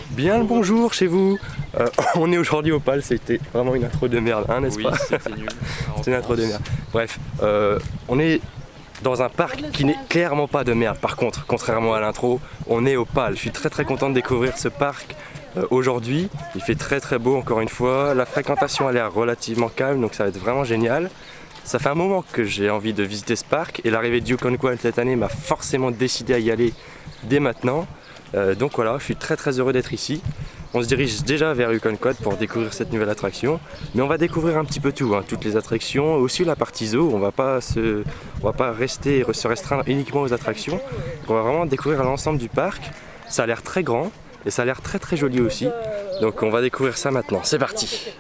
Bien le bonjour chez vous. On est aujourd'hui au PAL, c'était vraiment une intro de merde, hein, n'est-ce pas? Oui, c'était nul. C'était une intro de merde. Bref, on est dans un parc qui n'est clairement pas de merde. Par contre, contrairement à l'intro, on est au PAL. Je suis très content de découvrir ce parc aujourd'hui. Il fait très beau encore une fois. La fréquentation a l'air relativement calme, donc ça va être vraiment génial. Ça fait un moment que j'ai envie de visiter ce parc et l'arrivée de Yukon Quad cette année m'a forcément décidé à y aller dès maintenant. Donc voilà, je suis très heureux d'être ici. On se dirige déjà vers Yukon Quad pour découvrir cette nouvelle attraction, mais on va découvrir un petit peu tout, hein, toutes les attractions, aussi la partie zoo. On va pas se restreindre uniquement aux attractions. On va vraiment découvrir l'ensemble du parc. Ça a l'air très grand et ça a l'air très joli aussi. Donc on va découvrir ça maintenant. C'est parti.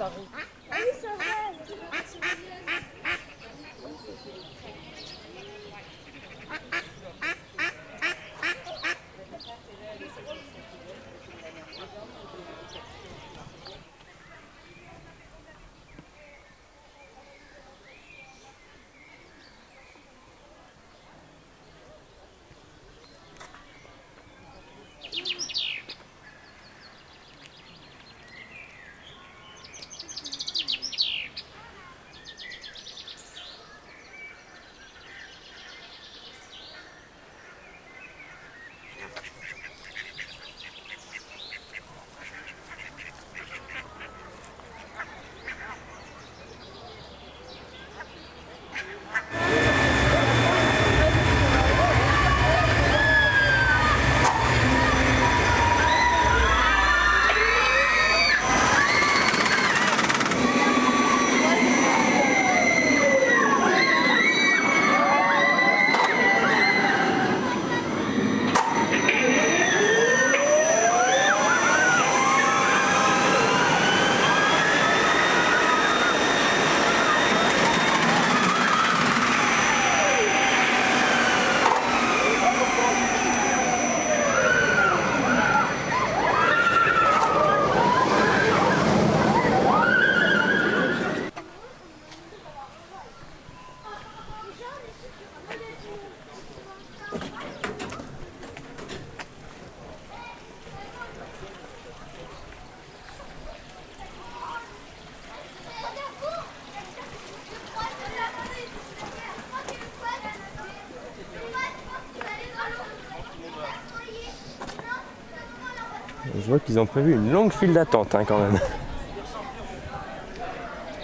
Je vois qu'ils ont prévu une longue file d'attente, hein, quand même.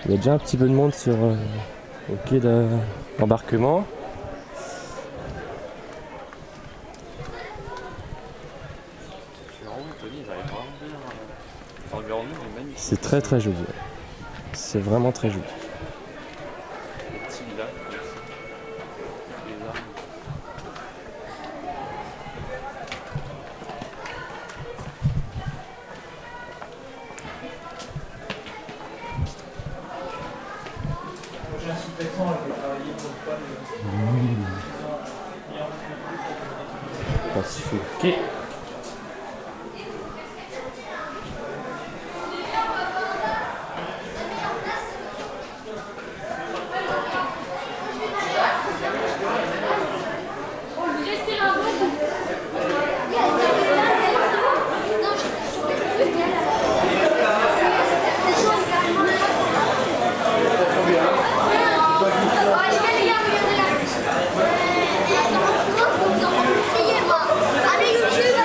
Il y a déjà un petit peu de monde sur au quai d'embarquement. C'est très joli. C'est vraiment très joli. Pacifique. Allez YouTube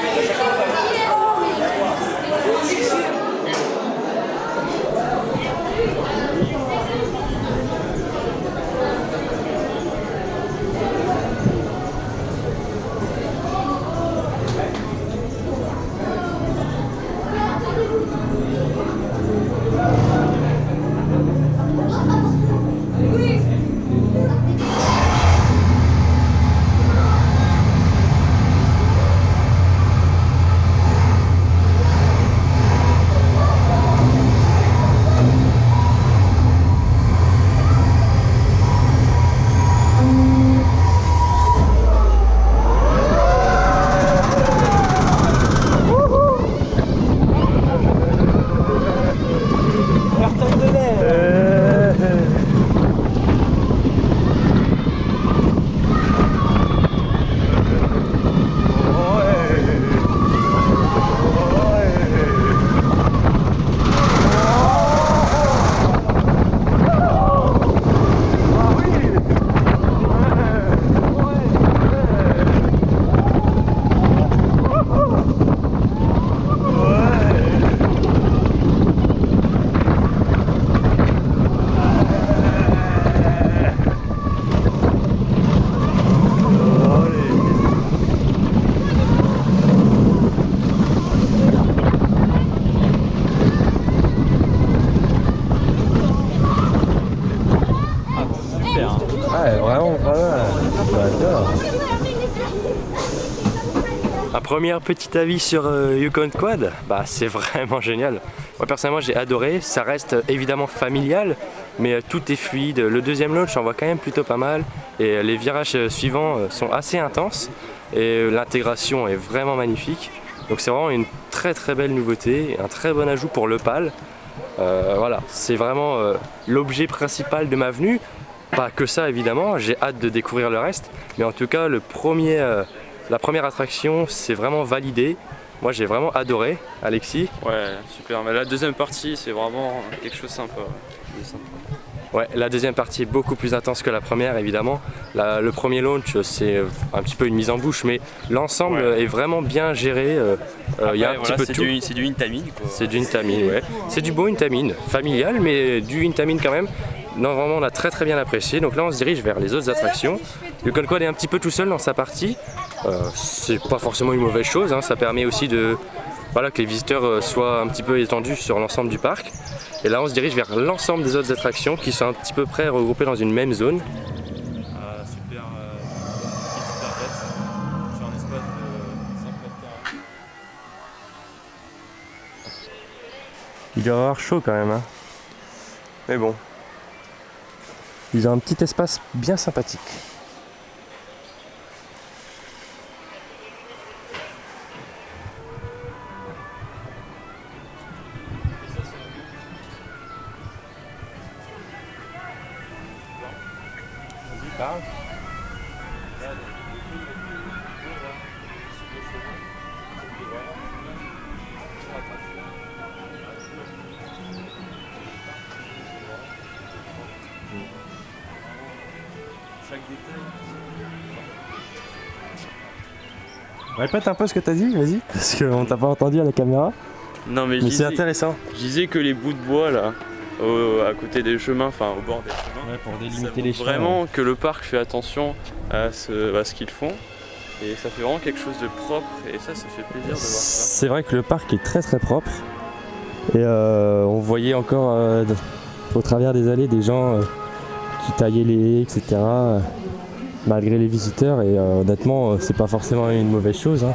Ouais, vraiment pas mal. J'adore. Un premier petit avis sur Yukon Quad, bah c'est vraiment génial. Moi personnellement j'ai adoré, ça reste évidemment familial, mais tout est fluide. Le deuxième launch on voit quand même plutôt pas mal et les virages suivants sont assez intenses et l'intégration est vraiment magnifique. Donc c'est vraiment une très belle nouveauté, un très bon ajout pour l'Opale. Voilà, c'est vraiment l'objet principal de ma venue. Pas que ça évidemment, j'ai hâte de découvrir le reste, mais en tout cas la première attraction, c'est vraiment validé. Moi, j'ai vraiment adoré, Alexis. Ouais, super. Mais la deuxième partie, c'est vraiment quelque chose de sympa. Ouais, la deuxième partie est beaucoup plus intense que la première, évidemment. Le premier launch, c'est un petit peu une mise en bouche, mais l'ensemble est vraiment bien géré. Il y a un petit peu de tout. C'est du Intamin, quoi. C'est du Intamin, ouais. C'est du beau Intamin, familial, mais du Intamin quand même. Non, vraiment, on a très bien apprécié. Donc là, on se dirige vers les autres attractions. Yukon Quad est un petit peu tout seul dans sa partie. C'est pas forcément une mauvaise chose, hein. Ça permet aussi que les visiteurs soient un petit peu étendus sur l'ensemble du parc. Et là, on se dirige vers l'ensemble des autres attractions qui sont un petit peu près regroupées dans une même zone. Super bête sur un espace de 5 mètres carrés. Il doit avoir chaud quand même, hein. Mais bon. Ils ont un petit espace bien sympathique. Répète un peu ce que t'as dit, vas-y, parce qu'on t'a pas entendu à la caméra. Non mais c'est intéressant. Je disais que les bouts de bois là, à côté des chemins, enfin au bord des chemins, Pour délimiter les chemins. Vraiment que le parc fait attention à ce qu'ils font. Et ça fait vraiment quelque chose de propre et ça fait plaisir de voir ça. C'est vrai que le parc est très très propre. Et on voyait encore au travers des allées des gens qui taillaient les haies, etc. Malgré les visiteurs, et honnêtement c'est pas forcément une mauvaise chose, hein.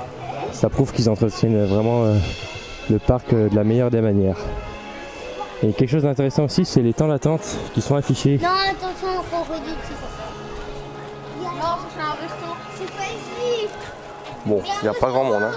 Ça prouve qu'ils entretiennent vraiment le parc de la meilleure des manières. Et quelque chose d'intéressant aussi, c'est les temps d'attente qui sont affichés. Non, attention au crocodile. Non, c'est un resto. C'est pas ici. Bon, il n'y a pas grand monde, hein.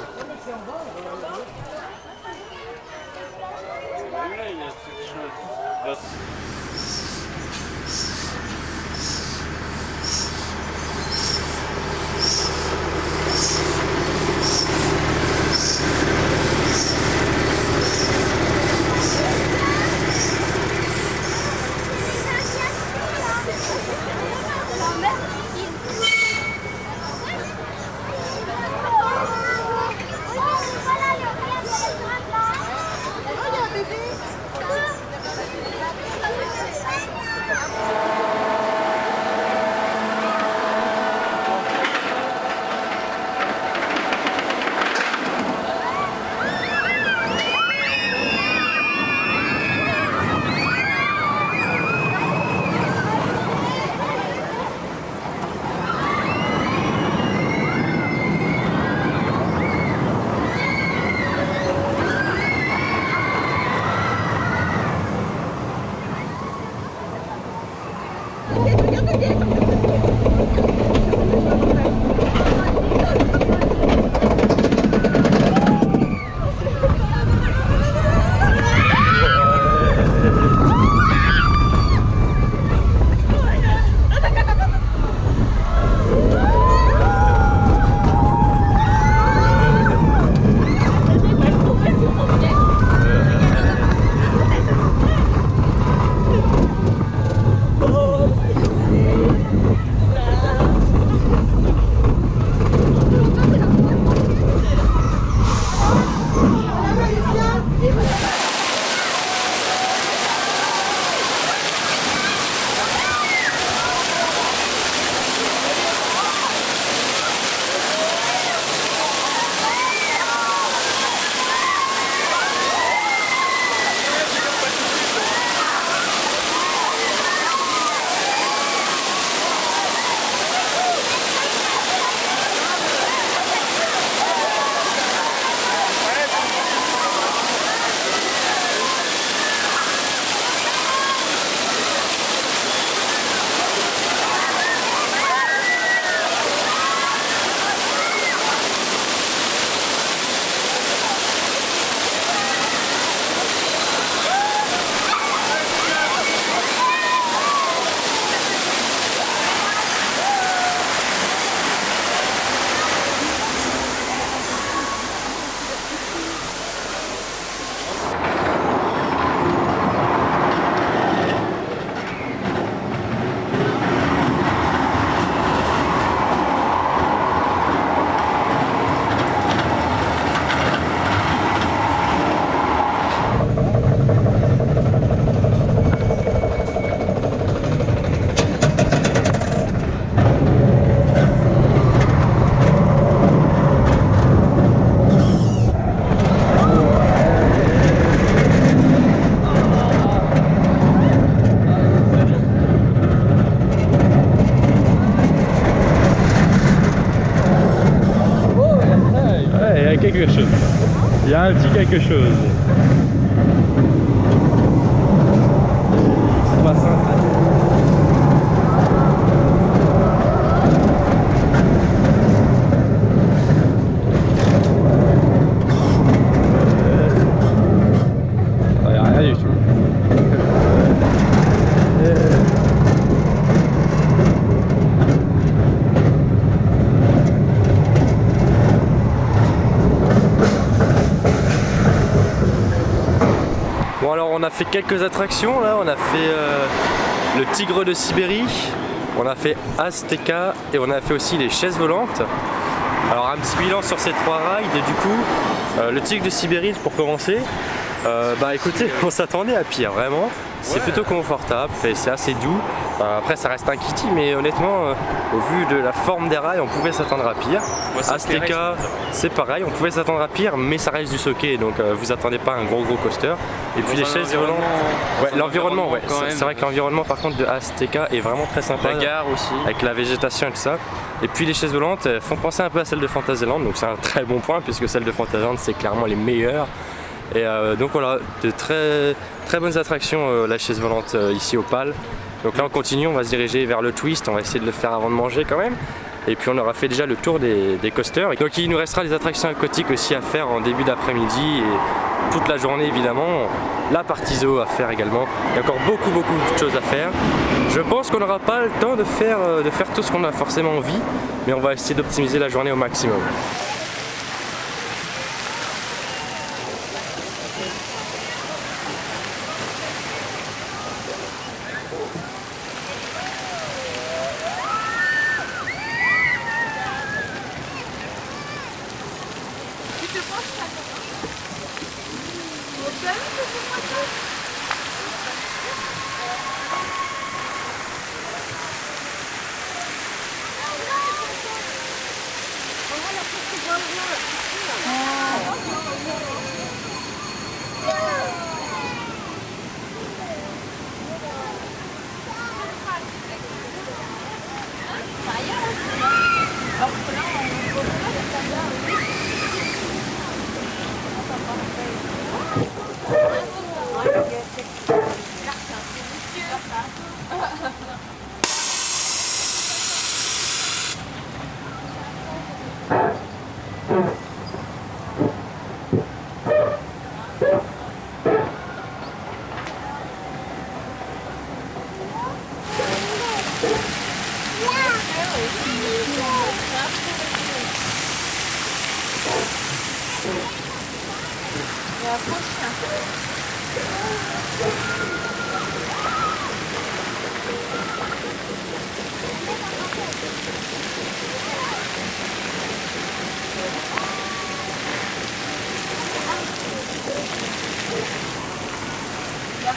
quelque chose. Il y a un petit quelque chose. Il se passe un truc. Il n'y a rien du tout. Bon alors on a fait quelques attractions là, on a fait le tigre de Sibérie, on a fait Azteca et on a fait aussi les chaises volantes. Alors un petit bilan sur ces 3 rides du coup, le tigre de Sibérie pour commencer, bah écoutez on s'attendait à pire vraiment, c'est plutôt confortable, c'est assez doux. Après ça reste un kitty mais honnêtement au vu de la forme des rails on pouvait s'attendre à pire. Azteca c'est pareil, on pouvait s'attendre à pire mais ça reste du socket donc vous attendez pas à un gros coaster. Et puis les chaises volantes, ouais, l'environnement, ouais. C'est vrai que l'environnement par contre de Azteca est vraiment très sympa. La gare aussi. Avec la végétation et tout ça. Et puis les chaises volantes font penser un peu à celle de Fantasyland, donc c'est un très bon point puisque celle de Fantasyland c'est clairement les meilleures. Et donc voilà, de très bonnes attractions la chaise volante ici au PAL. Donc là on continue, on va se diriger vers le twist, on va essayer de le faire avant de manger quand même. Et puis on aura fait déjà le tour des coasters. Donc il nous restera des attractions aquatiques aussi à faire en début d'après-midi et toute la journée évidemment. La partie zoo à faire également. Il y a encore beaucoup de choses à faire. Je pense qu'on n'aura pas le temps de faire tout ce qu'on a forcément envie, mais on va essayer d'optimiser la journée au maximum.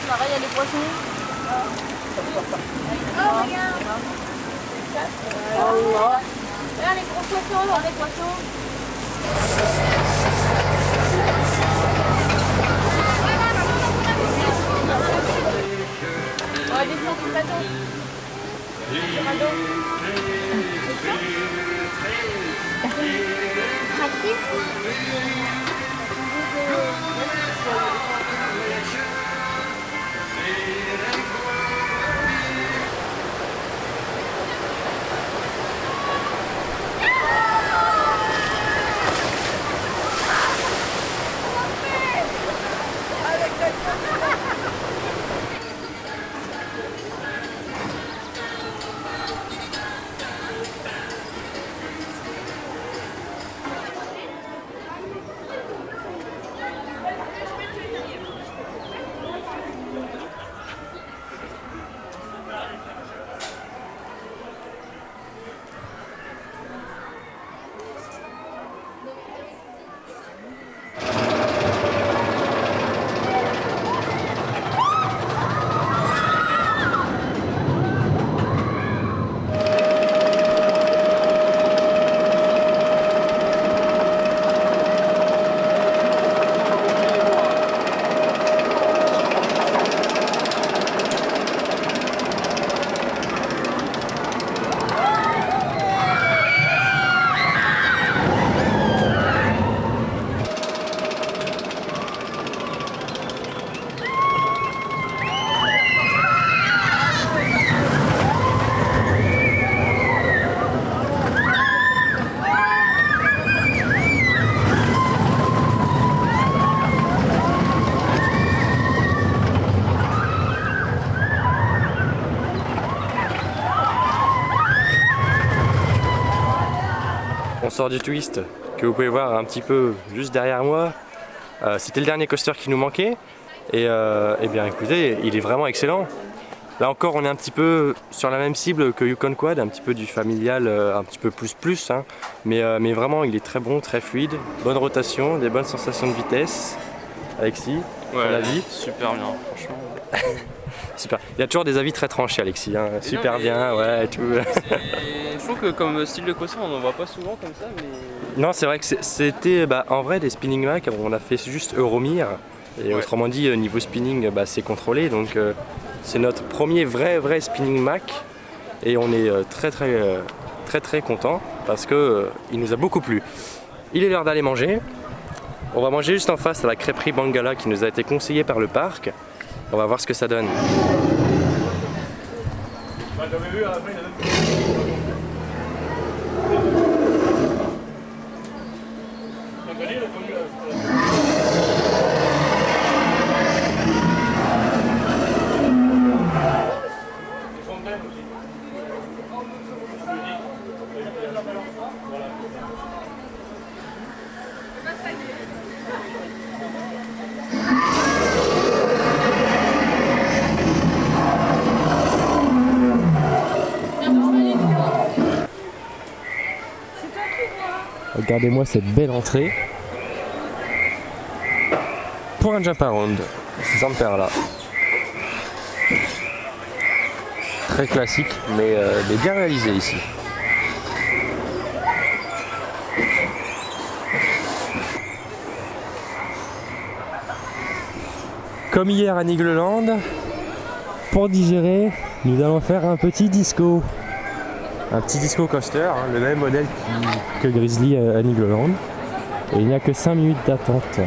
Là, il y a les poissons. Oh, regarde. Regarde les gros poissons, dans les poissons. On va descendre du bateau. Du radeau. On sort du twist que vous pouvez voir un petit peu juste derrière moi. C'était le dernier coaster qui nous manquait. Et bien écoutez, il est vraiment excellent. Là encore, on est un petit peu sur la même cible que Yukon Quad, un petit peu du familial, un petit peu plus, hein. Mais vraiment, il est très bon, très fluide, bonne rotation, des bonnes sensations de vitesse. Alexis, ton avis? Super bien, franchement. Super. Il y a toujours des avis très tranchés, Alexis, hein. Super non, bien, ouais, tout. Je trouve que comme style de coaster, on n'en voit pas souvent comme ça, mais... Non, c'est vrai que c'était en vrai des spinning mac, on a fait juste Euromir. Et autrement dit, niveau spinning, c'est contrôlé, donc c'est notre premier vrai spinning Mac et on est très content parce que il nous a beaucoup plu. Il est l'heure d'aller manger. On va manger juste en face à la crêperie Bangala qui nous a été conseillée par le parc. On va voir ce que ça donne. Regardez-moi cette belle entrée pour un jump around, ces ampères là. Très classique mais bien réalisé ici. Comme hier à Nigloland, pour digérer, nous allons faire un petit disco. Un petit disco coaster, hein, le même modèle que Grizzly à Nigloland. Et il n'y a que 5 minutes d'attente.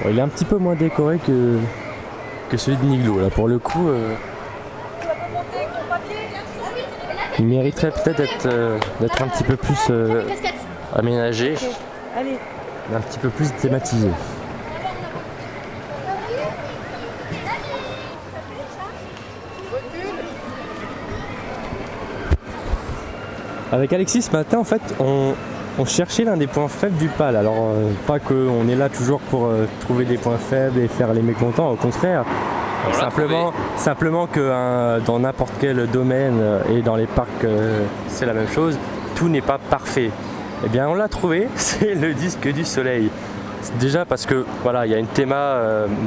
Bon, il est un petit peu moins décoré que celui de Niglo. Là, pour le coup, il mériterait peut-être d'être un petit peu plus aménagé, un petit peu plus thématisé. Avec Alexis ce matin, en fait, on cherchait l'un des points faibles du PAL. Alors, pas qu'on est là toujours pour trouver des points faibles et faire les mécontents, au contraire. Simplement que dans n'importe quel domaine et dans les parcs, c'est la même chose. Tout n'est pas parfait. Eh bien, on l'a trouvé, c'est le disque du soleil. Déjà parce que voilà, il y a une théma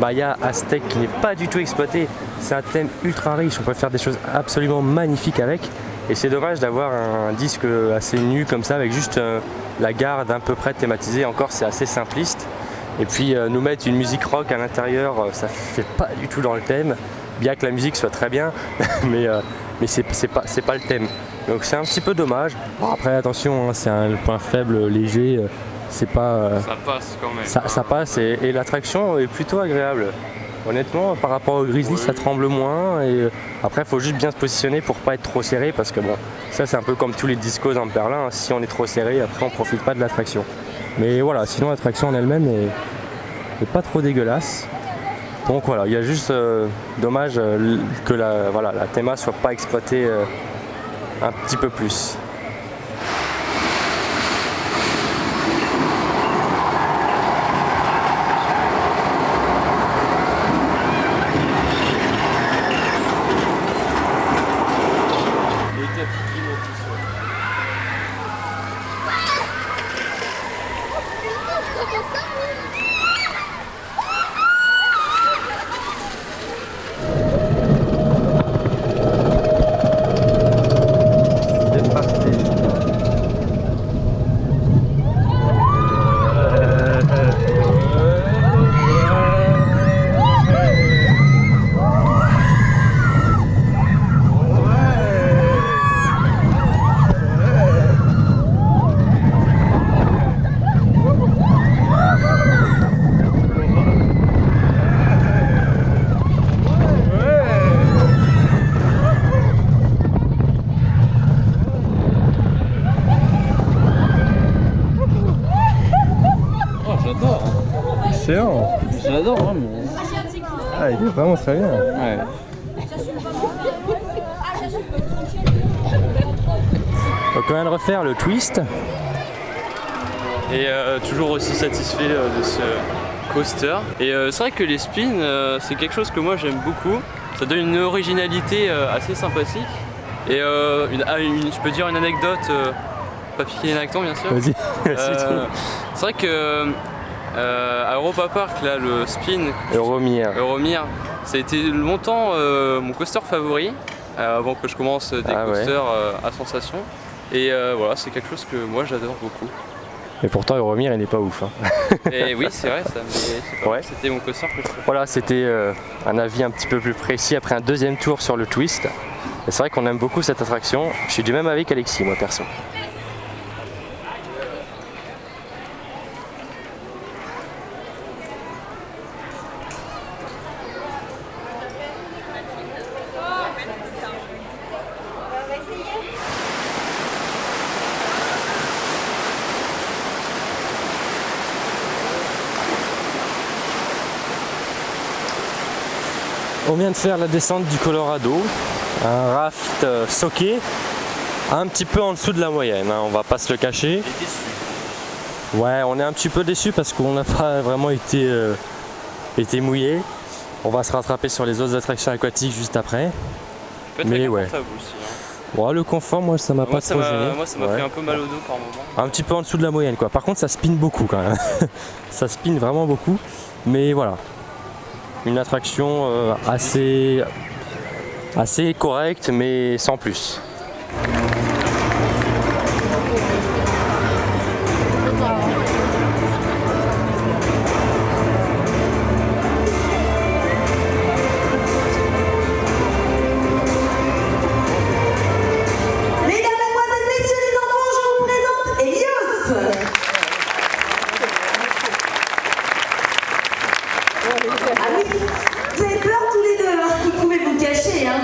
Maya aztèque qui n'est pas du tout exploitée. C'est un thème ultra riche, on peut faire des choses absolument magnifiques avec. Et c'est dommage d'avoir un disque assez nu comme ça avec juste la garde à peu près thématisée. Encore, c'est assez simpliste. Et puis nous mettre une musique rock à l'intérieur, ça fait pas du tout dans le thème. Bien que la musique soit très bien, mais c'est pas le thème. Donc c'est un petit peu dommage. Bon, après attention, hein, c'est un point faible léger. C'est pas. Ça passe quand même. Ça passe et l'attraction est plutôt agréable. Honnêtement, par rapport au Grizzly, ça tremble moins. Et après, il faut juste bien se positionner pour pas être trop serré parce que bon, ça c'est un peu comme tous les discos en Berlin. Si on est trop serré, après on profite pas de l'attraction. Mais voilà, sinon l'attraction en elle-même est pas trop dégueulasse. Donc voilà, il y a juste dommage que la théma soit pas exploitée un petit peu plus. Excellent. J'adore vraiment. Ah, il est vraiment très bien. Ouais. Donc on vient de refaire le twist. Et toujours aussi satisfait de ce coaster. Et c'est vrai que les spins, c'est quelque chose que moi j'aime beaucoup. Ça donne une originalité assez sympathique. Et je peux dire une anecdote, pas piquer les nactons bien sûr. Vas-y. C'est vrai que à Europa Park, là, le spin Euromir. ça a été longtemps mon coaster favori avant que je commence des coasters à sensation. Et voilà, c'est quelque chose que moi j'adore beaucoup. Et pourtant Euromir il n'est pas ouf. Hein. Et oui, c'est vrai, ça, mais Ouais. c'était mon coaster que je préfère. Voilà, c'était un avis un petit peu plus précis après un deuxième tour sur le twist. Et c'est vrai qu'on aime beaucoup cette attraction. Je suis du même avis qu'Alexis, moi perso. On vient de faire la descente du Colorado, un raft soqué, un petit peu en dessous de la moyenne, hein, on va pas se le cacher. Ouais, on est un petit peu déçu parce qu'on n'a pas vraiment été mouillé. On va se rattraper sur les autres attractions aquatiques juste après. Mais ouais. Aussi, hein. Ouais, le confort, moi ça m'a pas trop gêné. Moi ça m'a fait un peu mal au dos par moment. Un petit peu en dessous de la moyenne quoi. Par contre ça spin beaucoup quand même. Ça spin vraiment beaucoup. Mais voilà. Une attraction assez correcte mais sans plus. Vous avez peur tous les deux, hein. Vous pouvez vous cacher. Hein.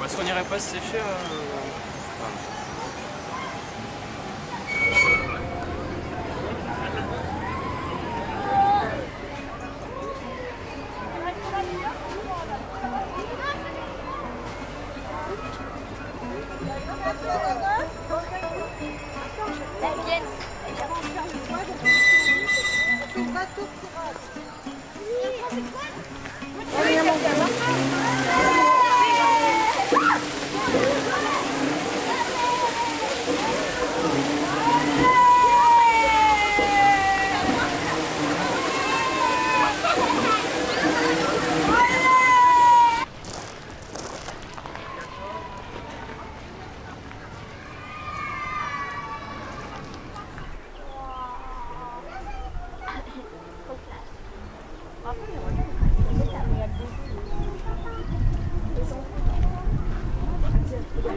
Est-ce qu'on irait pas se sécher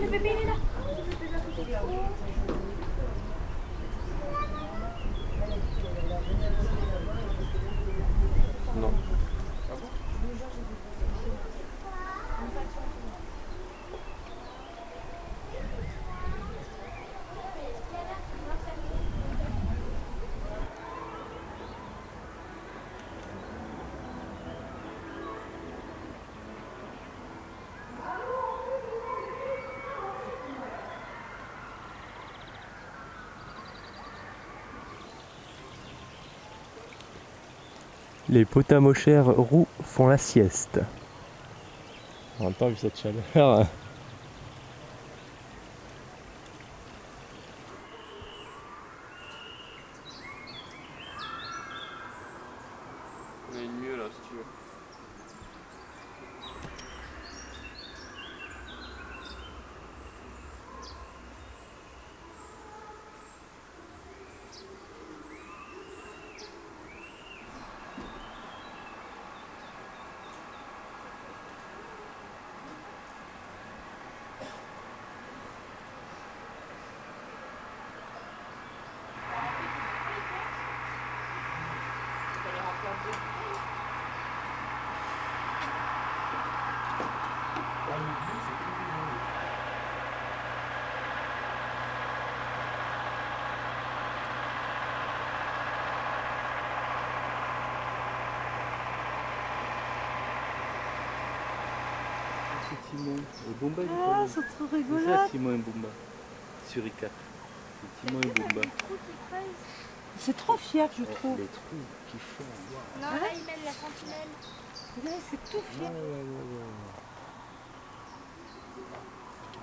Le bébé il est là. Non. Les potamochères roux font la sieste. En même temps, vu cette chaleur. On a une mieux là si tu veux. Timon et Bumba. Ah, c'est trop C'est rigolo. ça, Timon et Bumba. Sur Ica. C'est Timon et Bumba. C'est trop fier, je trouve. Les trous qui font. Non, là il mène la sentinelle. Ouais, c'est tout fier.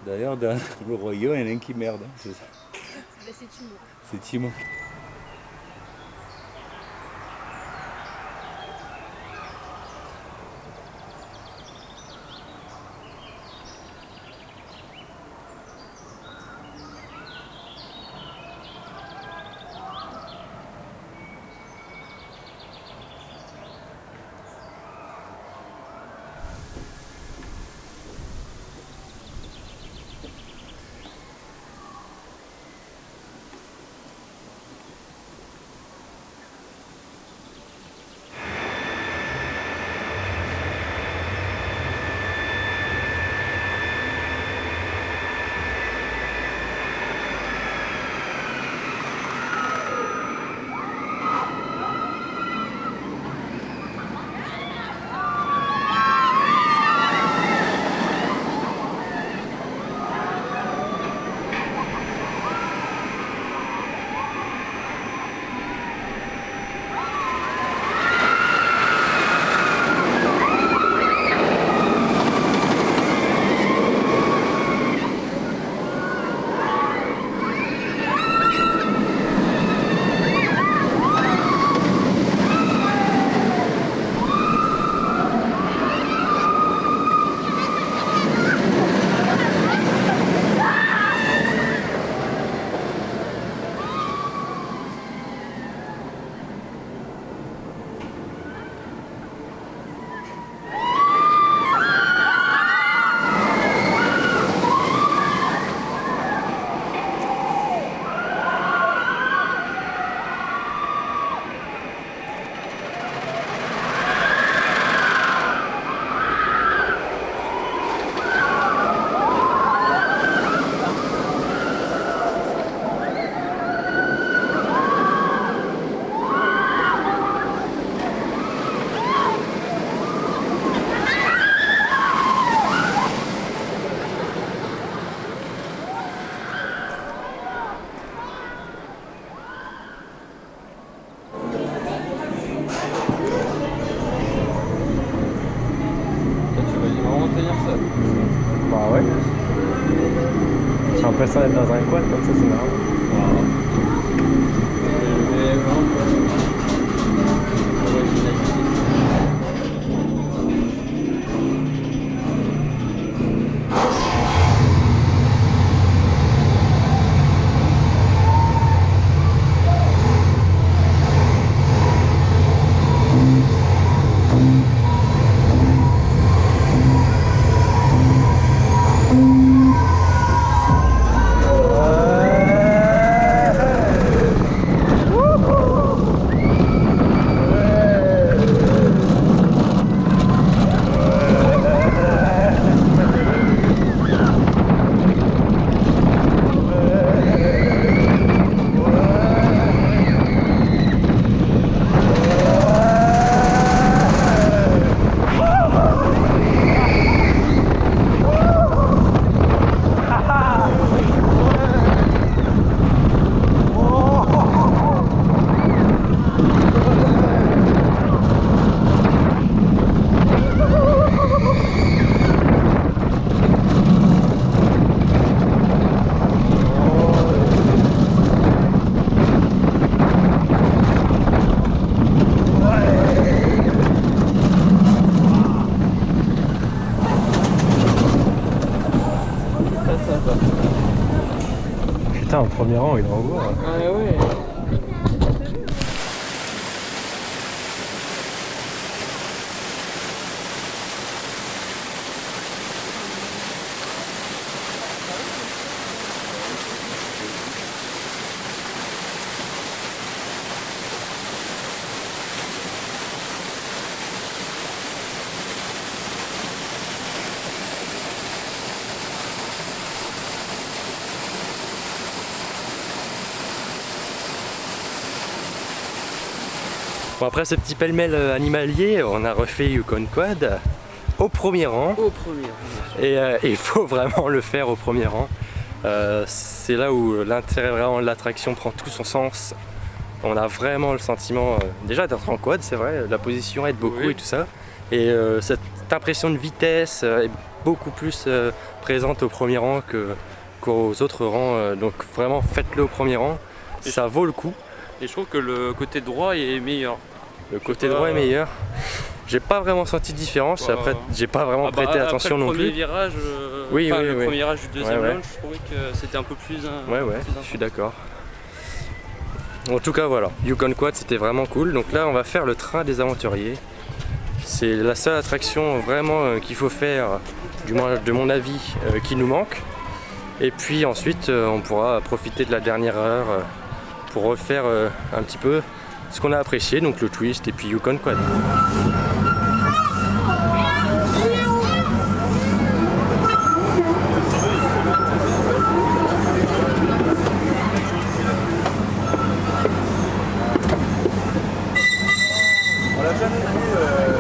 D'ailleurs, dans le royaume, il y en a un qui merde. Hein, c'est ça. C'est Timon. C'est Timon. l'impression d'être dans un quad comme ça, c'est marrant. Putain, au premier rang, il est en haut. Ah ouais. Bon, après ce petit pêle-mêle animalier, on a refait Yukon Quad au premier rang. Au premier rang. Et il faut vraiment le faire au premier rang. C'est là où l'intérêt vraiment de l'attraction prend tout son sens. On a vraiment le sentiment déjà d'être en quad, c'est vrai, la position aide beaucoup et tout ça. Et cette impression de vitesse est beaucoup plus présente au premier rang qu'aux autres rangs. Donc vraiment faites-le au premier rang, ça vaut le coup. Et je trouve que le côté droit est meilleur. Le côté droit est meilleur. J'ai pas vraiment senti de différence, après j'ai pas vraiment prêté attention non plus. Virage, le premier virage du deuxième launch, je trouvais que c'était un peu plus... je suis d'accord. En tout cas voilà, Yukon Quad c'était vraiment cool. Donc là on va faire le train des aventuriers. C'est la seule attraction vraiment qu'il faut faire, du moins de mon avis, qui nous manque. Et puis ensuite on pourra profiter de la dernière heure pour refaire un petit peu ce qu'on a apprécié, donc le twist et puis Yukon Quad. On l'a jamais fait en voiture.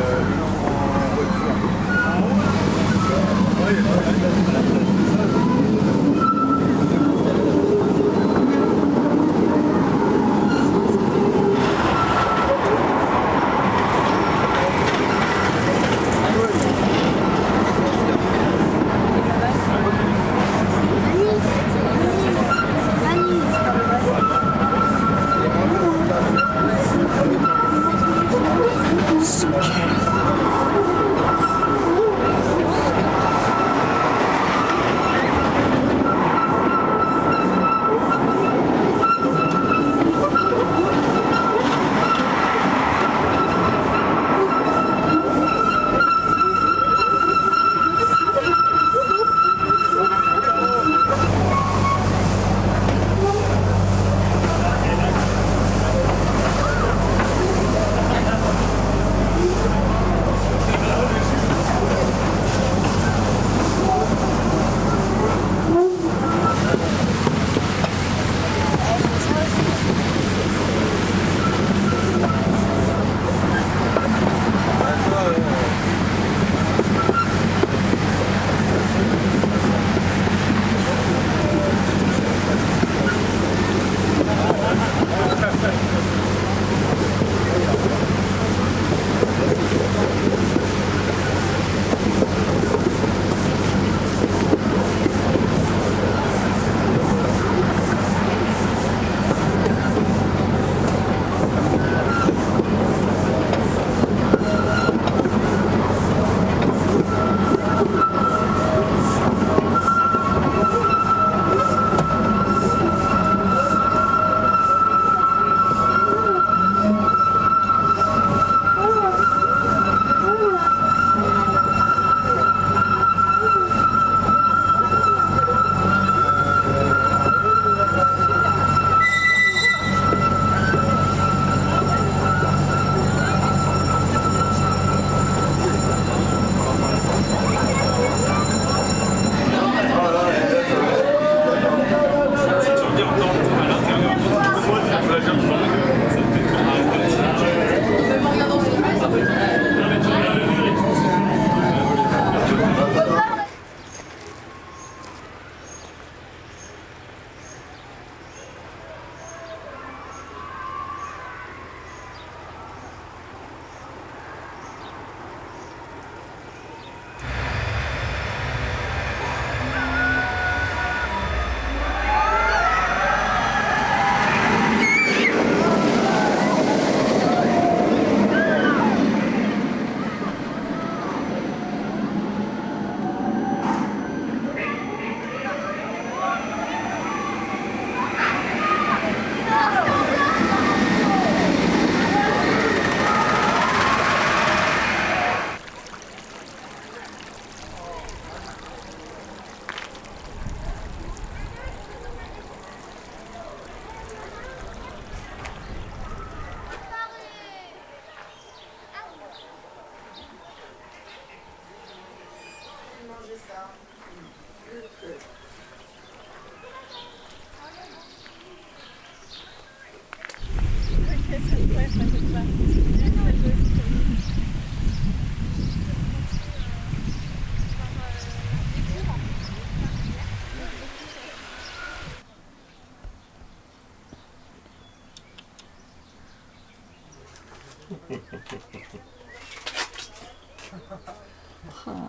Ouais, je m'inquiète pas.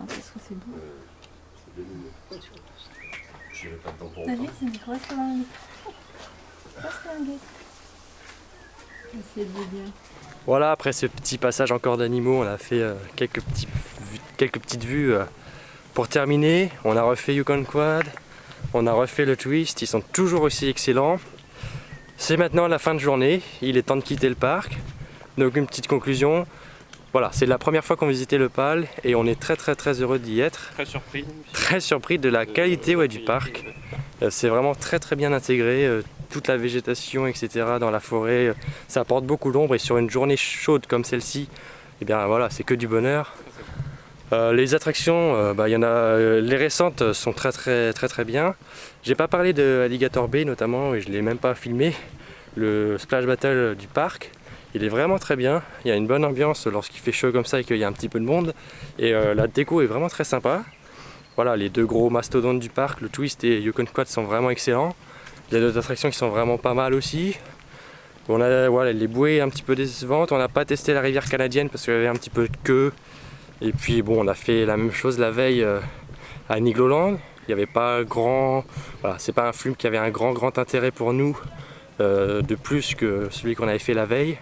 Qu'est-ce que c'est beau. J'irai pas de temps pour Allez, c'est une grosse langue. Grosse languette. C'est bien. Voilà, après ce petit passage encore d'animaux, on a fait quelques petites vues pour terminer. On a refait Yukon Quad, on a refait le twist, ils sont toujours aussi excellents. C'est maintenant la fin de journée, il est temps de quitter le parc. Donc une petite conclusion, voilà, c'est la première fois qu'on visitait le PAL et on est très heureux d'y être. Très surpris. Très surpris de la qualité du parc. C'est vraiment très bien intégré, toute la végétation etc. dans la forêt, ça apporte beaucoup d'ombre et sur une journée chaude comme celle-ci, et bien voilà, c'est que du bonheur. Les attractions, y en a, les récentes sont très bien. J'ai pas parlé de Alligator Bay notamment et je l'ai même pas filmé. Le Splash Battle du parc, il est vraiment très bien. Il y a une bonne ambiance lorsqu'il fait chaud comme ça et qu'il y a un petit peu de monde. Et la déco est vraiment très sympa. Voilà, les deux gros mastodontes du parc, le Twist et Yukon Quad sont vraiment excellents. Il y a d'autres attractions qui sont vraiment pas mal aussi. On a voilà, les bouées un petit peu décevantes. On n'a pas testé la rivière canadienne parce qu'il y avait un petit peu de queue. Et puis bon, on a fait la même chose la veille à Nigloland. Il n'y avait pas grand... Voilà, c'est pas un film qui avait un grand intérêt pour nous de plus que celui qu'on avait fait la veille.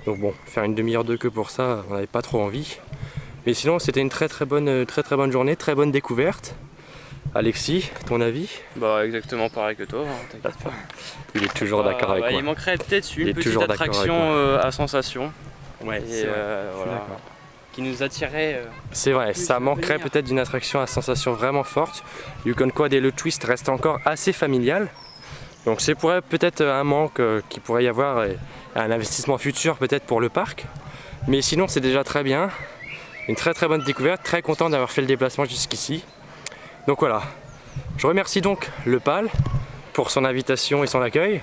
Donc bon, faire une demi-heure de queue pour ça, on n'avait pas trop envie. Mais sinon, c'était une très bonne journée, très bonne découverte. Alexis, ton avis? Bah exactement pareil que toi, hein, t'inquiète pas. Il est toujours d'accord avec moi. Il manquerait peut-être une petite attraction à sensation. Ouais, et voilà, qui nous attirait. C'est vrai, ça manquerait peut-être d'une attraction à sensation vraiment forte. Yukon Quad et le Twist restent encore assez familial. Donc c'est peut-être un manque qu'il pourrait y avoir et un investissement futur peut-être pour le parc. Mais sinon c'est déjà très bien. Une très bonne découverte, très content d'avoir fait le déplacement jusqu'ici. Donc voilà, je remercie donc le PAL pour son invitation et son accueil.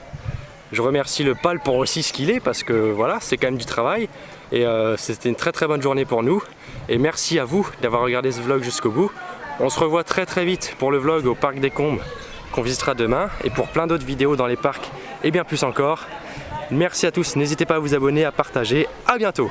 Je remercie le PAL pour aussi ce qu'il est parce que voilà, c'est quand même du travail. Et c'était une très bonne journée pour nous. Et merci à vous d'avoir regardé ce vlog jusqu'au bout. On se revoit très vite pour le vlog au Parc des Combes qu'on visitera demain. Et pour plein d'autres vidéos dans les parcs et bien plus encore. Merci à tous, n'hésitez pas à vous abonner, à partager. À bientôt.